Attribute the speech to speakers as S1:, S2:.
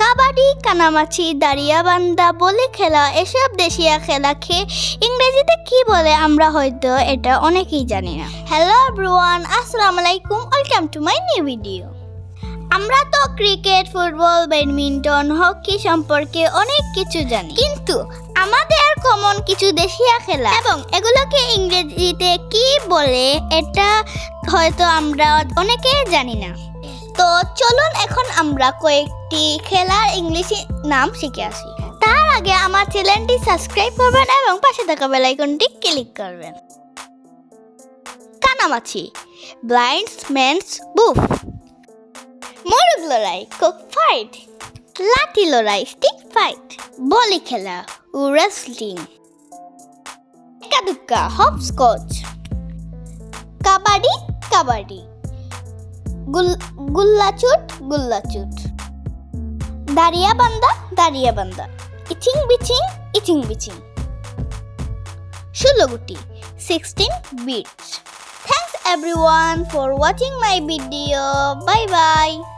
S1: কাবাডি, কানামাছি, দাঁড়িয়াবান্ধা, বলি খেলা, এসব দেশীয় খেলাকে ইংরেজিতে কি বলে আমরা হয়তো এটা অনেকেই জানি না। হ্যালো এভরিওয়ান, আসসালামু আলাইকুম, welcome to my new video. আমরা তো ক্রিকেট, ফুটবল, ব্যাডমিন্টন, হকি সম্পর্কে অনেক কিছু জানি, কিন্তু আমাদের কমন কিছু দেশীয় খেলা এবং এগুলোকে ইংরেজিতে কি বলে এটা হয়তো আমরা অনেকে জানি না। তো চলুন এখন আমরা কয়েকটি খেলার ইংলিশ নাম শিখে আসি। তার আগে আমার চ্যানেলটি সাবস্ক্রাইব করবেন এবং পাশে থাকা বেল আইকনটি ক্লিক করবেন। কানামাছি, ব্লাইন্ডস ম্যানস বুফ। মোরগ লড়াই, কক ফাইট। লাঠি লড়াই, স্টিক ফাইট। বলি খেলা, wrestling। একা দুক্কা, হপস্কচ। কাবাডি, কাবাডি। গুল্লাচুট, গুল্লাচুট। দাঁড়িয়াবান্ধা, দাঁড়িয়াবান্ধা। ইচিং বিচিং, ইচিং বিচিং। 16 গুটি, 16 beats. Thanks everyone for watching my video. Bye bye.